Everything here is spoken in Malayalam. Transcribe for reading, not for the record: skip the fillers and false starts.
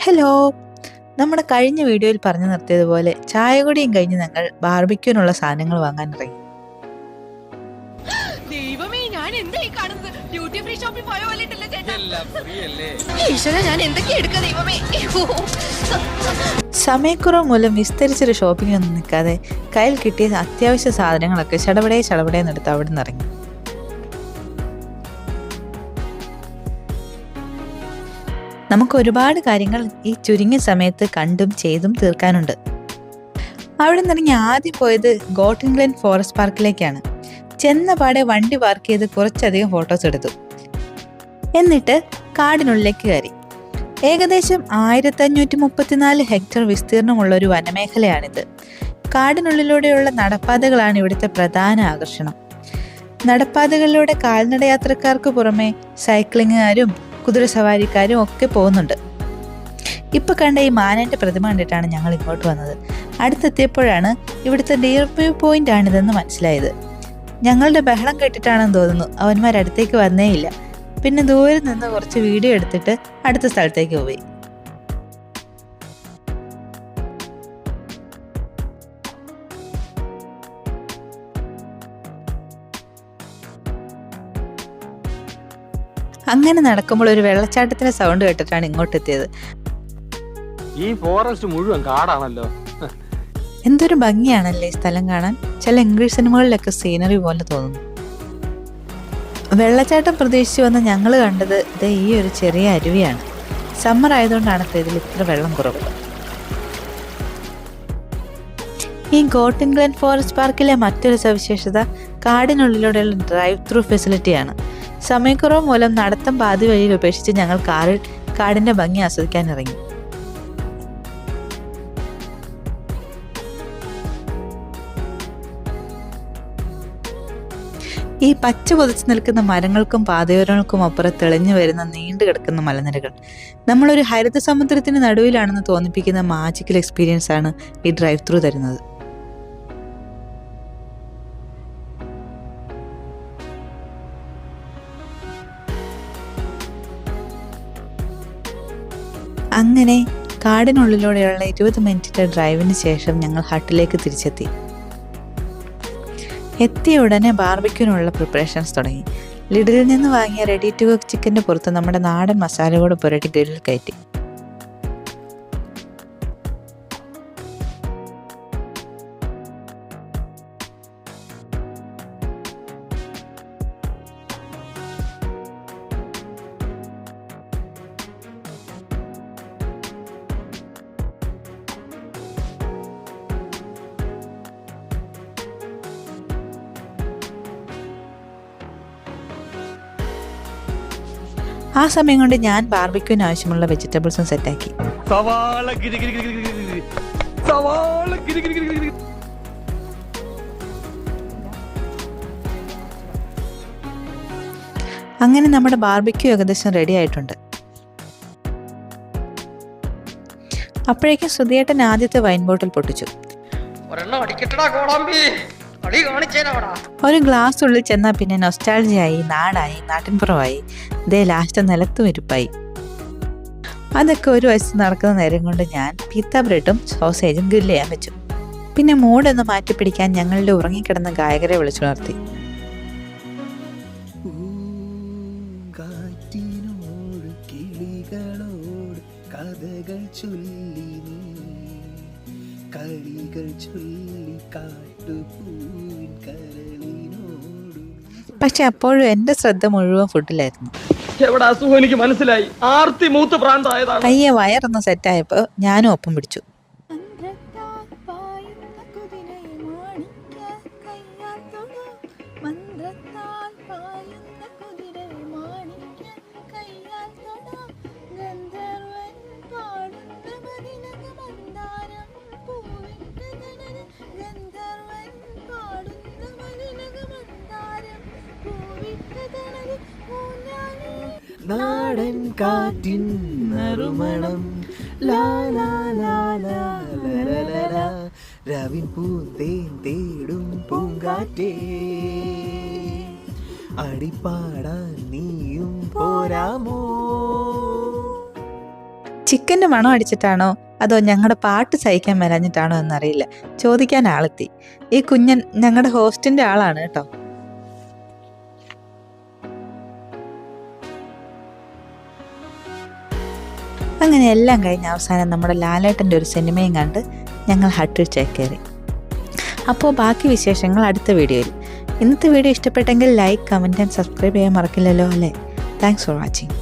ഹലോ! നമ്മുടെ കഴിഞ്ഞ വീഡിയോയിൽ പറഞ്ഞു നിർത്തിയതുപോലെ ചായകുടിയും കഴിഞ്ഞ് ഞങ്ങൾ ബാർബിക്യൂനുള്ള സാധനങ്ങൾ വാങ്ങാൻ ഇറങ്ങി. ദൈവമേ, ഞാൻ എന്താ ഈ കാണുന്നത്? ഡ്യൂട്ടി ഫ്രീ ഷോപ്പിൽ പോയ പോലെ ഉണ്ടല്ലോ ചേട്ടാ. ഈശ്വരാ, ഞാൻ എന്തൊക്കെ എടുക്കാം ദൈവമേ. സമയക്കുറവ് മൂലം വിസ്തരിച്ചൊരു ഷോപ്പിംഗ് ഒന്നും നിൽക്കാതെ കയ്യിൽ കിട്ടിയ അത്യാവശ്യ സാധനങ്ങളൊക്കെ ചടപടേന്നെടുത്ത് അവിടെ നിന്ന് ഇറങ്ങി. നമുക്ക് ഒരുപാട് കാര്യങ്ങൾ ഈ ചുരുങ്ങിയ സമയത്ത് കണ്ടും ചെയ്തും തീർക്കാനുണ്ട്. അവിടെ നിന്നിറങ്ങി ആദ്യം പോയത് ഗോട്ടിൻ ഗ്ലെൻ ഫോറസ്റ്റ് പാർക്കിലേക്കാണ്. ചെന്ന പാടെ വണ്ടി പാർക്ക് ചെയ്ത് കുറച്ചധികം ഫോട്ടോസ് എടുത്തു. എന്നിട്ട് കാടിനുള്ളിലേക്ക് കയറി. ഏകദേശം 1534 ഹെക്ടർ വിസ്തീർണമുള്ള ഒരു വനമേഖലയാണിത്. കാടിനുള്ളിലൂടെയുള്ള നടപ്പാതകളാണ് ഇവിടുത്തെ പ്രധാന ആകർഷണം. നടപ്പാതകളിലൂടെ കാൽനടയാത്രക്കാർക്ക് പുറമെ സൈക്ലിങ്ങുകാരും കുതിരസവാരിക്കാരും ഒക്കെ പോകുന്നുണ്ട്. ഇപ്പൊ കണ്ട ഈ മാനന്റെ പ്രതിമ കണ്ടിട്ടാണ് ഞങ്ങൾ ഇങ്ങോട്ട് വന്നത്. അടുത്തെത്തിയപ്പോഴാണ് ഇവിടുത്തെ ഡിയർ വ്യൂ പോയിന്റ് ആണിതെന്ന് മനസ്സിലായത്. ഞങ്ങളുടെ ബഹളം കേട്ടിട്ടാണെന്ന് തോന്നുന്നു അവന്മാരടുത്തേക്ക് വന്നേയില്ല. പിന്നെ ദൂരെ നിന്ന് കുറച്ച് വീഡിയോ എടുത്തിട്ട് അടുത്ത സ്ഥലത്തേക്ക് പോയി. അങ്ങനെ നടക്കുമ്പോൾ ഒരു വെള്ളച്ചാട്ടത്തിന്റെ സൗണ്ട് കേട്ടിട്ടാണ് ഇങ്ങോട്ട് എത്തിയത്. ഈ ഫോറസ്റ്റ് മുഴുവൻ കാടാണല്ലോ. എന്തൊരു ഭംഗിയാണല്ലേ ഈ സ്ഥലം കാണാൻ. ചില ഇംഗ്ലീഷ് സിനിമകളിലൊക്കെ സീനറി പോലെ തോന്നുന്നു. വെള്ളച്ചാട്ടം പ്രതീക്ഷിച്ചു വന്ന ഞങ്ങൾ കണ്ടത് ഈ ഒരു ചെറിയ അരുവിയാണ്. സമ്മർ ആയതുകൊണ്ടാണ് ഇതിൽ ഇത്ര വെള്ളം കുറവ്. ഈ ഗോട്ടിൻ ഗ്ലെൻ ഫോറസ്റ്റ് പാർക്കിലെ മറ്റൊരു സവിശേഷത കാടിനുള്ളിലൂടെയുള്ള ഡ്രൈവ് ത്രൂ ഫെസിലിറ്റിയാണ്. സമയക്കുറവ് മൂലം നടത്തം പാതി വഴിയിൽ ഉപേക്ഷിച്ച് ഞങ്ങൾ കാടിന്റെ ഭംഗി ആസ്വദിക്കാൻ ഇറങ്ങി. ഈ പച്ച പൊതിച്ചു നിൽക്കുന്ന മരങ്ങൾക്കും പാതയോരങ്ങൾക്കും അപ്പുറം തെളിഞ്ഞു വരുന്ന നീണ്ടു കിടക്കുന്ന മലനിരകൾ നമ്മളൊരു ഹരിത സമുദ്രത്തിന് നടുവിലാണെന്ന് തോന്നിപ്പിക്കുന്ന മാജിക്കൽ എക്സ്പീരിയൻസ് ആണ് ഈ ഡ്രൈവ് ത്രൂ തരുന്നത്. അങ്ങനെ കാടിനുള്ളിലൂടെയുള്ള 20 മിനിറ്റിന്റെ ഡ്രൈവിന് ശേഷം ഞങ്ങൾ ഹട്ടിലേക്ക് തിരിച്ചെത്തി. എത്തിയ ഉടനെ ബാർബിക്യൂനുള്ള പ്രിപ്പറേഷൻസ് തുടങ്ങി. ലിഡിലിൽ നിന്ന് വാങ്ങിയ റെഡി ടു കുക്ക് ചിക്കൻ്റെ പുറത്ത് നമ്മുടെ നാടൻ മസാല കൂടെ പുരട്ടി ഗ്രില്ലിൽ കയറ്റി. ആ സമയം കൊണ്ട് ഞാൻ ബാർബിക്യൂവിന് ആവശ്യമുള്ള വെജിറ്റബിൾസും സെറ്റാക്കി. അങ്ങനെ നമ്മുടെ ബാർബിക്യൂ ഏകദേശം റെഡി ആയിട്ടുണ്ട്. അപ്പോഴേക്കും സുധിയേട്ടൻ ആദ്യത്തെ വൈൻ ബോട്ടിൽ പൊട്ടിച്ചു. ഒരു ഗ്ലാസ് ഉള്ളിൽ ചെന്നാൽ പിന്നെ നൊസ്റ്റാൾജിയായി, നാടായി, നാട്ടിൻപുറമായി, ലാസ്റ്റ് നിലത്തും ഇരിപ്പായി. അതൊക്കെ ഒരു വയസ്സ് നടക്കുന്ന നേരം കൊണ്ട് ഞാൻ പിത്ത ബ്രെഡും സോസേജും ഗ്രില്ല് ചെയ്യാൻ വെച്ചു. പിന്നെ മൂടൊന്ന് മാറ്റിപ്പിടിക്കാൻ ഞങ്ങളുടെ ഉറങ്ങിക്കിടന്ന ഗായകരെ വിളിച്ചുണർത്തി. പക്ഷെ അപ്പോഴും എന്റെ ശ്രദ്ധ മുഴുവൻ ഫുഡിലായിരുന്നു. പയ്യെ വയറൊന്ന് സെറ്റായപ്പോ ഞാനും ഒപ്പം പിടിച്ചു. നാടൻ കാറ്റിൻ നറുമണം ലാ ലാ ലാ ലാ ലാ ലാ ലാ രവിൻ പൂന്തേൻ തേടും പൂങ്കാറ്റേ അടിപ്പാടാൻ നീയും പോരാമോ. ചിക്കൻ്റെ മണം അടിച്ചിട്ടാണോ അതോ ഞങ്ങളുടെ പാട്ട് സഹിക്കാൻ മേലഞ്ഞിട്ടാണോ എന്നറിയില്ല, ചോദിക്കാൻ ആളെത്തി. ഈ കുഞ്ഞൻ ഞങ്ങളുടെ ഹോസ്റ്റിൻ്റെ ആളാണ് കേട്ടോ. അങ്ങനെ എല്ലാം കഴിഞ്ഞ് അവസാനം നമ്മുടെ ലാലേട്ടൻ്റെ ഒരു സിനിമയും കണ്ട് ഞങ്ങൾ ഹട്ടിൽ ചേക്കേറി. അപ്പോൾ ബാക്കി വിശേഷങ്ങൾ അടുത്ത വീഡിയോയിൽ. ഇന്നത്തെ വീഡിയോ ഇഷ്ടപ്പെട്ടെങ്കിൽ ലൈക്ക്, കമൻറ്റ് ആൻഡ് സബ്സ്ക്രൈബ് ചെയ്യാൻ മറക്കില്ലല്ലോ അല്ലേ. Thanks for watching.